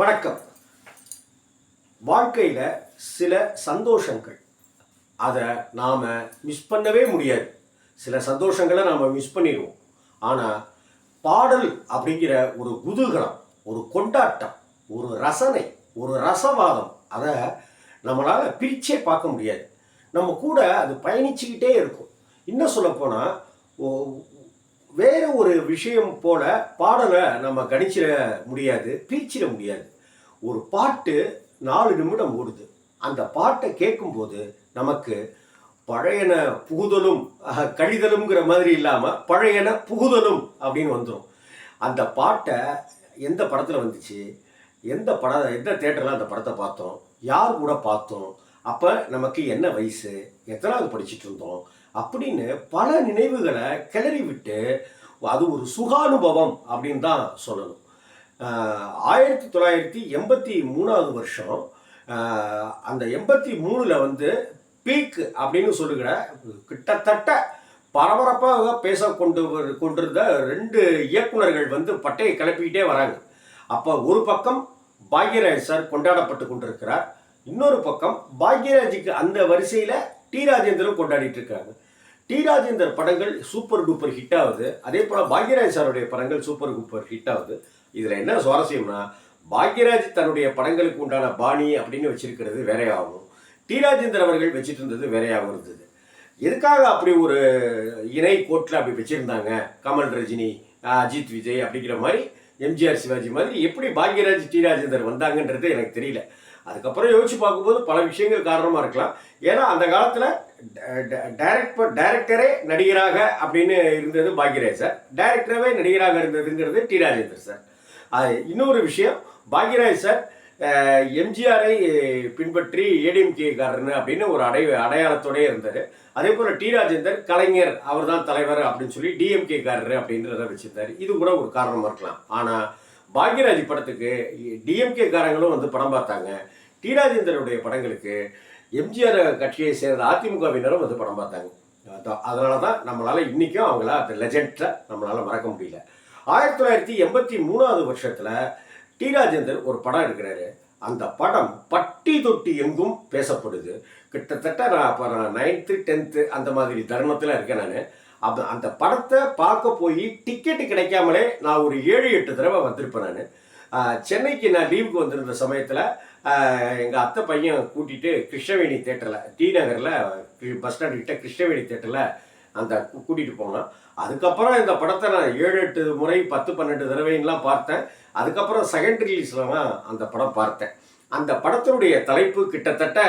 வணக்கம். வாழ்க்கையில் சில சந்தோஷங்கள் அதை நாம் மிஸ் பண்ணவே முடியாது. சில சந்தோஷங்களை நாம் மிஸ் பண்ணிடுவோம். ஆனால் பாடல் அப்படிங்கிற ஒரு குதூகலம், ஒரு கொண்டாட்டம், ஒரு ரசனை, ஒரு ரசவாதம் அதை நம்மளால் பிரிச்சே பார்க்க முடியாது. நம்ம கூட அது பயணிச்சுக்கிட்டே இருக்கும். இன்னும் சொல்லப்போனால் வேறு ஒரு விஷயம் போல பாடலை நம்ம கணிச்சிட முடியாது, பிரிச்சிட முடியாது. ஒரு பாட்டு 4 நிமிடம் ஓடுது. அந்த பாட்டை கேட்கும்போது நமக்கு பழையன புகுதலும் கழிதலுங்கிற மாதிரி இல்லாமல் பழையன புகுதலும் அப்படின்னு வந்துடும். அந்த பாட்டை எந்த படத்தில் வந்துச்சு, எந்த தேட்டரில் அந்த படத்தை பார்த்தோம், யார் கூட பார்த்தோம், அப்போ நமக்கு என்ன வயசு, எத்தனாவது படிச்சுட்டு இருந்தோம் அப்படின்னு பல நினைவுகளை கிளறி விட்டு அது ஒரு சுகானுபவம் அப்படின்னு தான் சொல்லணும். 1983 வருஷம், அந்த 83 பீக் அப்படின்னு சொல்லுகிற கிட்டத்தட்ட பரபரப்பாக கொண்டிருந்த 2 இயக்குனர்கள் பட்டையை கிளப்பிக்கிட்டே வராங்க. அப்போ ஒரு பக்கம் பாக்யராஜ் சார் கொண்டாடப்பட்டு கொண்டிருக்கிறார், இன்னொரு பக்கம் பாக்யராஜுக்கு அந்த வரிசையில் டி ராஜேந்தரும் கொண்டாடிட்டு இருக்காங்க. டி ராஜேந்தர் படங்கள் சூப்பர் டூப்பர் ஹிட் ஆகுது, அதே போல் பாக்யராஜ் சாருடைய படங்கள் சூப்பர் டூப்பர் ஹிட் ஆகுது. இதில் என்ன சுவாரஸ்யம்னா, பாக்யராஜ் தன்னுடைய படங்களுக்கு உண்டான பாணி அப்படின்னு வச்சிருக்கிறது வேறையாகும், டி ராஜேந்தர் அவர்கள் வச்சுட்டு இருந்தது வேறையாகவும் இருந்தது. எதுக்காக அப்படி ஒரு இணை கோட்டில் அப்படி வச்சுருந்தாங்க? கமல் ரஜினி அஜித் விஜய் அப்படிங்கிற மாதிரி, எம்ஜிஆர் சிவாஜி மாதிரி எப்படி பாக்யராஜ் டி ராஜேந்தர் வந்தாங்கன்றது எனக்கு தெரியல. அதுக்கப்புறம் யோசிச்சு பார்க்கும்போது பல விஷயங்கள் காரணமாக இருக்கலாம். ஏன்னா அந்த காலத்தில் டைரக்டரே நடிகராக அப்படின்னு இருந்தது பாக்யராஜ் சார், டைரக்டராகவே நடிகராக இருந்ததுங்கிறது டி ராஜேந்தர் சார். இன்னொரு விஷயம், பாக்யராஜ் சார் எம்ஜிஆரை பின்பற்றி ஏடிஎம்கேக்காரன்னு அப்படின்னு ஒரு அடையாளத்தோடே இருந்தார். அதே போல் டி ராஜேந்தர் கலைஞர், அவர் தான் தலைவர் அப்படின்னு சொல்லி டிஎம்கேக்காரரு அப்படின்றத வச்சுருந்தார். இது கூட ஒரு காரணமாக இருக்கலாம். ஆனால் பாக்யராஜ் படத்துக்கு டிஎம்கேக்காரங்களும் படம் பார்த்தாங்க, டி ராஜேந்தருடைய படங்களுக்கு எம்ஜிஆர் கட்சியை சேர்ந்த அதிமுகவினரும் படம் பார்த்தாங்க. அதனால தான் நம்மளால் இன்றைக்கும் அவங்கள அந்த லெஜெண்டை நம்மளால் மறக்க முடியல. 1983 வருஷத்தில் டி ராஜேந்தர் ஒரு படம் எடுக்கிறாரு. அந்த படம் பட்டி தொட்டி எங்கும் பேசப்படுது. கிட்டத்தட்ட நான் 9th 10th அந்த மாதிரி தருணத்தில் இருக்கேன் நான். அந்த படத்தை பார்க்க போய் டிக்கெட்டு கிடைக்காமலே நான் ஒரு 7-8 தடவை வந்திருப்பேன். நான் சென்னைக்கு நான் லீவுக்கு வந்திருந்த சமயத்தில் எங்கள் அத்தை பையன் கூட்டிகிட்டு கிருஷ்ணவேணி தேட்டரில், டி நகரில் பஸ் ஸ்டாண்டுக்கிட்ட கிருஷ்ணவேணி தேட்டரில் அந்த கூட்டிகிட்டு போனோம். அதுக்கப்புறம் இந்த படத்தை நான் 7-8 முறை 10-12 தடவைலாம் பார்த்தேன். அதுக்கப்புறம் செகண்ட் ரிலீஸ்லாம் அந்த படம் பார்த்தேன். அந்த படத்தினுடைய தலைப்பு கிட்டத்தட்ட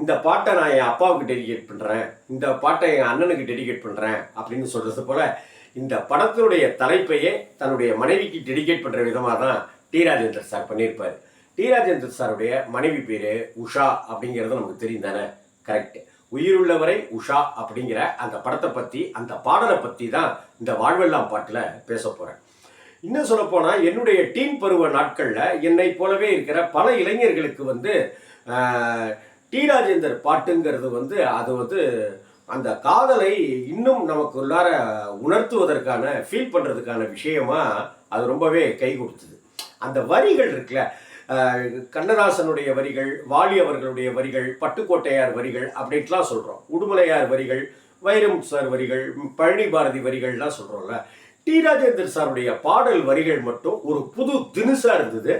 இந்த பாட்டை நான் என் அப்பாவுக்கு டெடிகேட் பண்ணுறேன், இந்த பாட்டை என் அண்ணனுக்கு டெடிகேட் பண்ணுறேன் அப்படின்னு சொல்கிறது போல் இந்த படத்தினுடைய தலைப்பையே தன்னுடைய மனைவிக்கு டெடிகேட் பண்ணுற விதமாக தான் டி ராஜேந்தர் சார் பண்ணியிருப்பார். டி ராஜேந்தர் சாருடைய மனைவி பேர் உஷா அப்படிங்கிறது நமக்கு தெரியும் தானே? கரெக்ட். உயிருள்ளவரை உஷா அப்படிங்கிற அந்த படத்தை பற்றி, அந்த பாடலை பற்றி தான் இந்த வாழ்வெல்லாம் பாட்டில் பேச போகிறேன். இன்னும் சொல்லப்போனால், என்னுடைய டீன் பருவ நாட்களில் என்னை போலவே இருக்கிற பல இளைஞர்களுக்கு டி ராஜேந்தர் பாட்டுங்கிறது அது அந்த காதலை இன்னும் நமக்கு உள்ளார உணர்த்துவதற்கான, ஃபீல் பண்ணுறதுக்கான விஷயமா அது ரொம்பவே கை கொடுத்தது. அந்த வரிகள் இருக்குல்ல, கண்ணதாசனுடைய வரிகள், வாலி அவர்களுடைய வரிகள், பட்டுக்கோட்டையார் வரிகள் அப்படின்ட்டுலாம் சொல்கிறோம், உடுமலையார் வரிகள், வைரமுத்து சார் வரிகள், பழனி பாரதி வரிகள்லாம் சொல்கிறோம்ல. டி ராஜேந்தர் சாருடைய பாடல் வரிகள் மட்டும் ஒரு புது தினுசாக இருந்தது.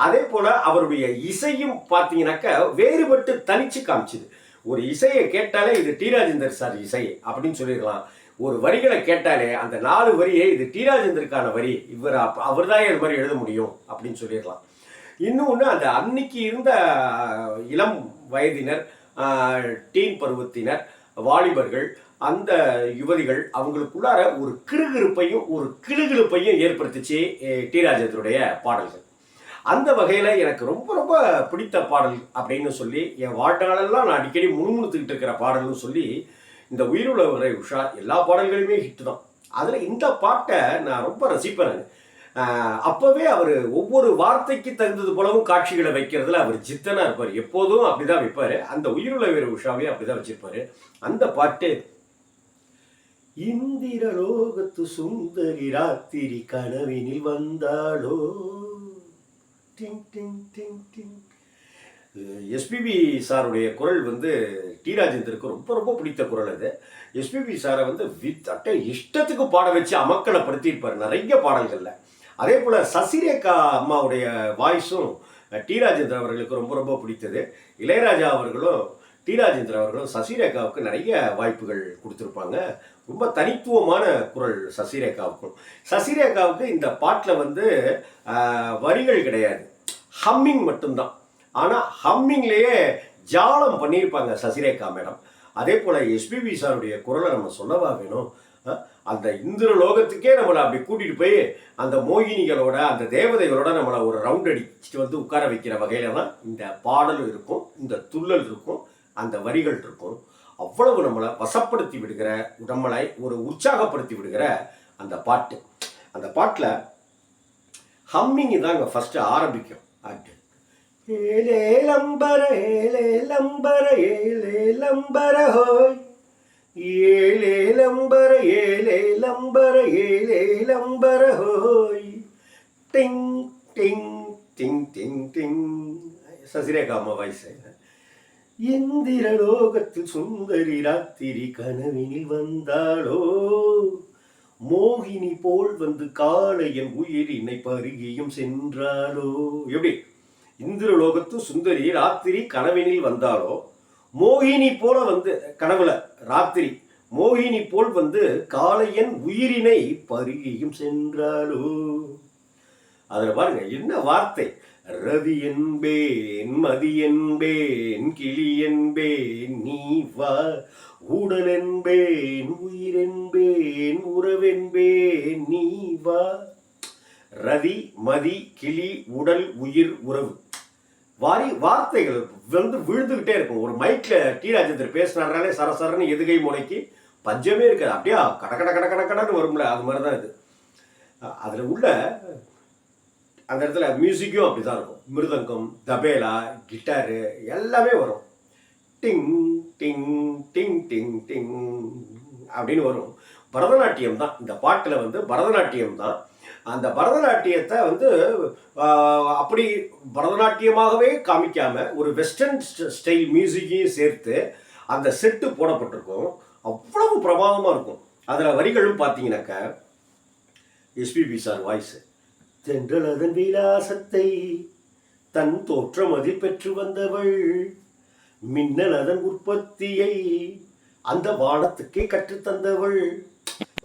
அதே போல் அவருடைய இசையும் பார்த்தீங்கன்னாக்கா வேறுபட்டு தனிச்சு காமிச்சுது. ஒரு இசையை கேட்டாலே இது டி ராஜேந்தர் சார் இசை அப்படின்னு சொல்லிடலாம். ஒரு வரிகளை கேட்டாலே அந்த 4 வரியை இது டி ராஜேந்தருக்கான வரி, அவர் தான் இது மாதிரி எழுத முடியும் அப்படின்னு சொல்லிடலாம். இன்னொன்று, அந்த அன்னைக்கு இருந்த இளம் வயதினர், டீன் பருவத்தினர், வாலிபர்கள், அந்த யுவதிகள், அவங்களுக்குள்ளார ஒரு கிறுகிறுப்பையும் ஒரு கிளுகிழுப்பையும் ஏற்படுத்திச்சு டி ராஜேந்தருடைய பாடல்கள். அந்த வகையில் எனக்கு ரொம்ப ரொம்ப பிடித்த பாடல் அப்படின்னு சொல்லி, என் வாழ்நாளெல்லாம் நான் அடிக்கடி முணுமுணுத்துக்கிட்டு இருக்கிற பாடல்னு சொல்லி, இந்த உயிருள்ளவரை உஷா எல்லா பாடல்களுமே ஹிட்டு தான். அதில் இந்த பாட்டை நான் ரொம்ப ரசிப்பேன். அப்போவே அவர் ஒவ்வொரு வார்த்தைக்கு தகுந்தது போலவும் காட்சிகளை வைக்கிறதுல அவர் ஜித்தனாக இருப்பார். எப்போதும் அப்படி தான் வைப்பார். அந்த உயிருள்ளவரை உஷாவே அப்படி தான் வச்சிருப்பார். அந்த பாட்டு, இந்திரலோகத்து சுந்தரி ராத்திரி கனவினில் வந்தாளோ, டிங் டிங் டிங் டிங். எஸ்பிபி சாருடைய குரல் வந்து டி ராஜேந்தருக்கு ரொம்ப ரொம்ப பிடித்த குரல் அது. எஸ்பிபி சாரை வந்து இஷ்டத்துக்கு பாட வச்சு அமக்களை படுத்தியிருப்பார் நிறைய பாடல்களில். அதே போல் சசிரேகா அம்மாவுடைய வாய்ஸும் டி ராஜேந்தர் அவர்களுக்கு ரொம்ப ரொம்ப பிடித்தது. இளையராஜா அவர்களும் டி ராஜேந்தர் அவர்களும் சசிரேகாவுக்கு நிறைய வாய்ப்புகள் கொடுத்துருப்பாங்க. ரொம்ப தனித்துவமான குரல் சசிரேகாவுக்கும். சசிரேகாவுக்கு இந்த பாட்டில் வந்து வரிகள் கிடையாது, ஹம்மிங் மட்டும்தான். ஆனால் ஹம்மிங்லேயே ஜாலம் பண்ணியிருப்பாங்க சசிரேகா மேடம். அதே போல் எஸ்பிபி சாருடைய குரலை நம்ம சொல்லவா வேணும். அந்த இந்திர லோகத்துக்கே நம்மளை அப்படி கூட்டிகிட்டு போய் அந்த மோகினிகளோட அந்த தேவதைகளோட நம்மளை ஒரு ரவுண்ட் அடிச்சுட்டு வந்து உட்கார வைக்கிற வகையில தான் இந்த பாடல் இருக்கும், இந்த துள்ளல் இருக்கும், அந்த வரிகள் இருக்கும். அவ்வளவு நம்மளை வசப்படுத்தி விடுகிற, நம்மளை ஒரு உற்சாகப்படுத்தி விடுகிற அந்த பாட்டு. அந்த பாட்டில் ஹம்மிங் தாங்க ஃபஸ்ட்டு ஆரம்பிக்கும். ஏலே லம்பர ஏலே லம்பர ஏலே லம்பர ஹோய், ஏலே லம்பர ஏலே லம்பர ஏலே லம்பர ஹோய், டிங் டிங் டிங் டிங் டிங். சசிரேகா அம்மா வாய்ஸ். இந்திர லோகத்தில் சுந்தரி ராத்திரி கனவினில் வந்தாளோ, மோகினி போல் வந்து காளையன் உயிரினை பருகியும் சென்றாளோ. எப்படி? இந்திர லோகத்து சுந்தரி ராத்திரி கனவினில் வந்தாளோ, மோகினி போல வந்து கனவுல ராத்திரி மோகினி போல் வந்து காளையன் உயிரினை பருகியும் சென்றாளோ. அதுல பாருங்க என்ன வார்த்தை. ரவி என்பேன் மதி என்பேன் கிளி என்பேன் நீ வா, உடல் என்பேன் உயிர் என்பேன் உறவென்பேன் நீ வா. ரதி மதி கிளி உடல் உயிர் உறவு வார்த்தைகள் வந்து விழுந்துகிட்டே இருக்கும். ஒரு மைக்ல டி ராஜேந்தர் பேசினாராலே சரசரன்னு எதுகை முனைக்கு பஞ்சமே இருக்காது, அப்படியே கட கட கட கட கடன்னு வரும்ல, அது மாதிரி தான் இது. அதில் உள்ள அந்த இடத்துல மியூசிக்கும் அப்படி தான் இருக்கும். மிருதங்கம், தபேலா, கிட்டாரு எல்லாமே வரும். டிங் டிங் டிங் டிங் டிங் அப்படின்னு வரும். பரதநாட்டியம் தான் இந்த பாட்டில் வந்து, பரதநாட்டியம் தான். அந்த பரதநாட்டியத்தை வந்து அப்படி பரதநாட்டியமாகவே காமிக்காம ஒரு வெஸ்டர்ன் ஸ்டைல் மியூசிக்கையும் சேர்த்து அந்த செட்டு போடப்பட்டிருக்கும். அவ்வளவு பிரமாதமாக இருக்கும். அதில் வரிகளும் பார்த்தீங்கன்னாக்கா எஸ்பிபி சார் வாய்ஸு. தென்றல் அதன் விலாசத்தை தன் தோற்றம் அதில் பெற்று வந்தவள், மின்னல் அதன் உற்பத்தியை அந்த வானத்துக்கே கற்றுத்தந்தவள்.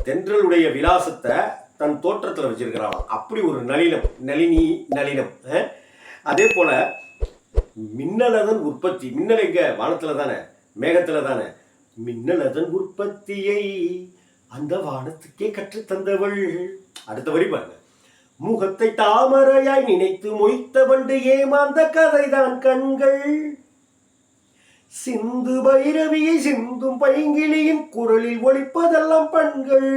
தென்றலுடைய விலாசத்தை தன் தோற்றத்தில் வச்சிருக்கிறாளாம். அப்படி ஒரு நளினம், நளினம். அதே போல மின்னலதன் உற்பத்தி, மின்னல் எங்க? வானத்துல தானே, மேகத்துல தானே. மின்னலதன் உற்பத்தியை அந்த வானத்துக்கே கற்றுத்தந்தவள். அடுத்த வரி பாருங்க. முகத்தை தாமரையாய் நினைத்து மொய்த்த வண்டு ஏமாந்த கதைதான் கண்கள், சிந்து பைரவியை சிந்தும் பைங்கிளியின் குரலில் ஒலிப்பதெல்லாம் பண்கள்.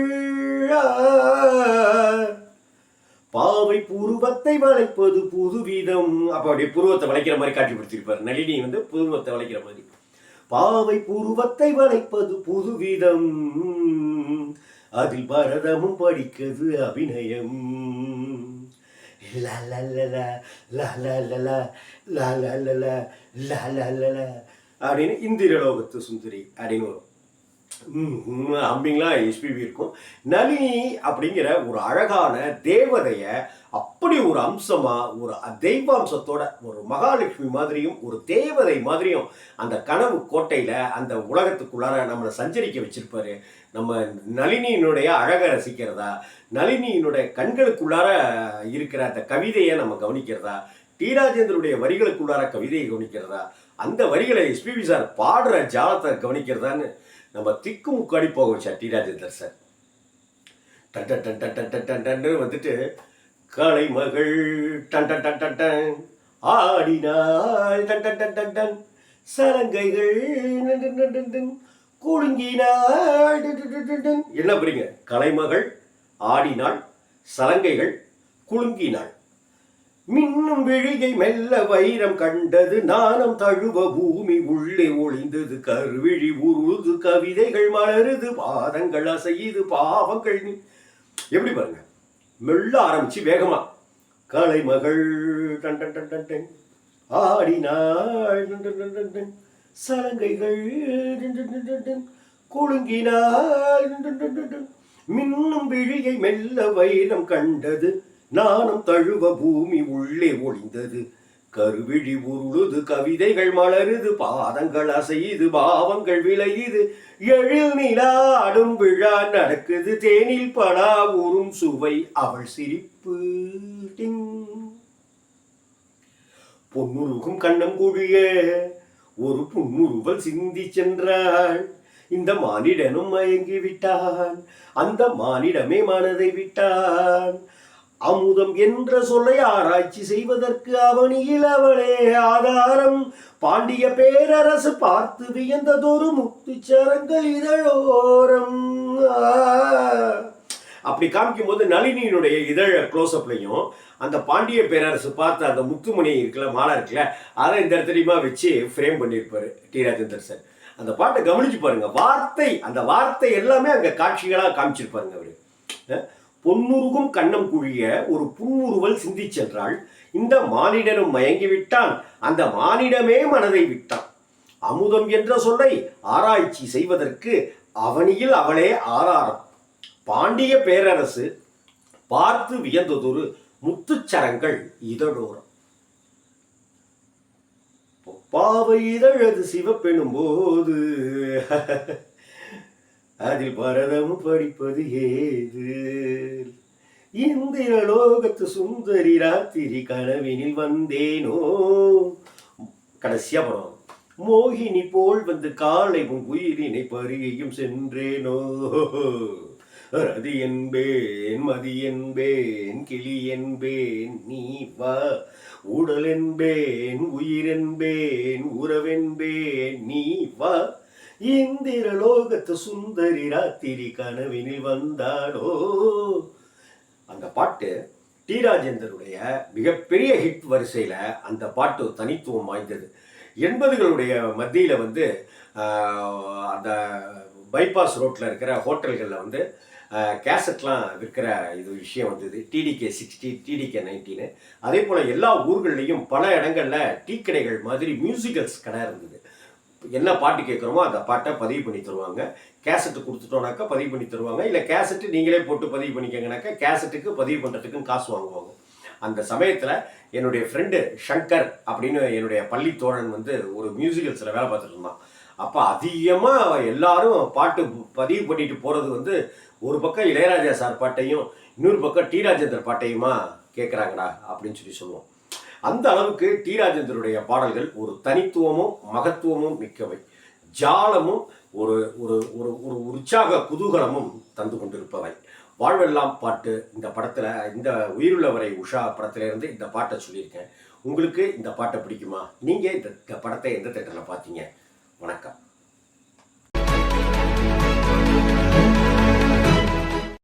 பாவை புருவத்தை வளைப்பது புதுவிதம். அப்ப அப்படியே புருவத்தை வளைக்கிற மாதிரி காட்சிப்படுத்திருப்பார் நளினி வந்து, புருவத்தை வளைக்கிற மாதிரி. பாவை புருவத்தை வளைப்பது புதுவிதம், அதில் பரதமும் படிக்கிறது அபிநயம். அப்படின்னு இந்திரலோகத்து சுந்தரி அப்படின்னு வரும். அம்பிங்கெலாம் எஸ்பிபி இருக்கும். நளினி அப்படிங்கிற ஒரு அழகான தேவதைய அப்படி ஒரு அம்சமா, ஒரு தெய்வாம்சத்தோட, ஒரு மகாலட்சுமி மாதிரியும் ஒரு தேவதை மாதிரியும் அந்த கனவு கோட்டையில அந்த உலகத்துக்குள்ளார நம்மளை சஞ்சரிக்க வச்சிருப்பாரு. நம்ம நளினியினுடைய அழகை ரசிக்கிறதா, நளினியினுடைய கண்களுக்குள்ளார இருக்கிற அந்த கவிதையை நம்ம கவனிக்கிறதா, டி ராஜேந்தருடைய வரிகளுக்குள்ளார கவிதையை கவனிக்கிறதா, அந்த வரிகளை எஸ்பிபி சார் பாடுற ஜாலத்தை கவனிக்கிறதான்னு நம்ம திக்கு முக்காடி போக வச்சா டி ராஜேந்தர் சார். டன் வந்துட்டு கலைமகள் டன் டன் டன் டன் டன் ஆடினாள் டன் டன் டன் டன் டன், சலங்கைகள் குலுங்கினாள். என்ன புரியுங்க? கலைமகள் ஆடினாள், சலங்கைகள் குலுங்கினாள். மின்னும் விழிகை மெல்ல வைரம் கண்டது, நாணம் தழுவ பூமி உள்ளே ஒளிந்தது, கருவிழி உருது கவிதைகள் மலருது, பாதங்கள் அசையுது பாவங்கள். எப்படி பாருங்க, மெல்ல ஆரம்பிச்சு வேகமா கலைமகள் டன் டன் டன் டன் டன் ஆடினாள் டன் டன் டன் டன் டன் சலங்கைகள் டன் டன் டன் டன் டன் குலுங்கினாள் டன் டன் டன் டன் டன் மின்னும் விழியை மெல்ல வைரம் கண்டது நாணம் தழுவ பூமி உள்ளே ஒளிந்தது கருவிழி உருளுது கவிதைகள் மலருது பாதங்கள் அசையுது பாவங்கள் விளையுது எழில் நிலாடும் விழா நடக்குது தேனில் பலா ஊறும் சுவை அவள் சிரிப்பு டிங். பொன்னுருகும் கண்ணம் குழிய ஒரு புன்முறுவல் சிந்தி சென்றாள் இந்த மானிடனும் மயங்கி விட்டான் அந்த மானிடமே மனதை விட்டான் அமுதம் என்ற சொல்லை ஆராய்ச்சி செய்வதற்கு அவனியில் அவளே ஆதாரம் பாண்டிய பேரரசு பார்த்து வியந்ததொரு முத்துச்சரங்கள் இதழோரம். அப்படி காமிக்கும் போது நளினியினுடைய இதழ க்ளோஸ்அப்லையும் அந்த பாண்டிய பேரரசு பார்த்து அந்த முத்துமணி இருக்குல்ல மாலை இருக்குல்ல அதை இந்த இடத்துலையுமா வச்சு ஃப்ரேம் பண்ணியிருப்பாரு டி ராஜேந்தர் சார். அந்த பாட்டை கவனிச்சு பாருங்க, வார்த்தை அந்த வார்த்தை எல்லாமே அங்கே காட்சிகளாக காமிச்சிருப்பாருங்க அவரு. பொன்னுருகும் கண்ணம் குழிய ஒரு புன்முறுவல் சிந்தி சென்றாள் இந்த மானிடனும் மயங்கிவிட்டான் அந்த மானிடமே மனதை விட்டான் அமுதம் என்ற சொல்லை ஆராய்ச்சி செய்வதற்கு அவனியில் அவளே ஆதாரம் பாண்டிய பேரரசு பார்த்து வியந்ததொரு முத்துச்சரங்கள் இதழோரம். பாவை இதழது சிவப்பெனும் போது அதில் பரதம் படிப்பது ஏது இந்திர லோகத்து சுந்தரி ராத்திரி கனவினில் வந்தேனோ. கடைசியா படம் மோகினி போல் வந்து காலை உயிரினை பருகையும் சென்றேனோ. ரதி என்பேன் மதி என்பேன் கிளி என்பேன் நீ வா உடல் என்பேன் உயிர் என்பேன் உறவென்பேன் நீ வா இந்திர லோகத்து சுந்தரி ராத்திரி கனவினில் வந்தாடோ. அந்த பாட்டு டி ராஜேந்தருடைய மிகப்பெரிய ஹிட் வரிசையில் அந்த பாட்டு தனித்துவம் வாய்ந்தது. 80களுடைய மத்தியில் வந்து அந்த பைபாஸ் ரோட்டில் இருக்கிற ஹோட்டல்களில் வந்து கேசட்லாம் விற்கிற இது விஷயம் வந்தது. TDK 60 TDK 19. அதே போல் எல்லா ஊர்கள்லேயும் பல இடங்களில் டீ கடைகள் மாதிரி மியூசிக்கல்ஸ் கடை இருந்தது. என்ன பாட்டு கேட்குறோமோ அந்த பாட்டை பதிவு பண்ணி தருவாங்க. கேசட்டு கொடுத்துட்டோனாக்கா பதிவு பண்ணி தருவாங்க. இல்லை கேசட்டு நீங்களே போட்டு பதிவு பண்ணிக்கங்கனாக்கா கேசட்டுக்கு பதிவு பண்ணுறதுக்குன்னு காசு வாங்குவாங்க. அந்த சமயத்தில் என்னுடைய ஃப்ரெண்டு ஷங்கர் அப்படின்னு என்னுடைய பள்ளி தோழன் வந்து ஒரு மியூசிக்கல்ஸில் வேலை பார்த்துட்டு இருந்தான். அப்போ அதிகமாக எல்லாரும் பாட்டு பதிவு பண்ணிட்டு போகிறது வந்து ஒரு பக்கம் இளையராஜா சார் பாட்டையும் இன்னொரு பக்கம் டி ராஜேந்தர் பாட்டையுமா கேட்குறாங்கடா அப்படின்னு சொல்லுவோம். அந்த அளவுக்கு டி ராஜேந்தருடைய பாடல்கள் ஒரு தனித்துவமும் மகத்துவமும் மிக்கவை, ஜாலமும் ஒரு ஒரு ஒரு ஒரு உற்சாக குதூகலமும் தந்து கொண்டிருப்பவை. வாழ்வெல்லாம் பாட்டு இந்த படத்தில் இந்த உயிருள்ளவரை உஷா படத்திலேருந்து இந்த பாட்டை சொல்லியிருக்கேன். உங்களுக்கு இந்த பாட்டை பிடிக்குமா? நீங்கள் இந்த படத்தை எந்த தேட்டரில் பார்த்தீங்க? வணக்கம்.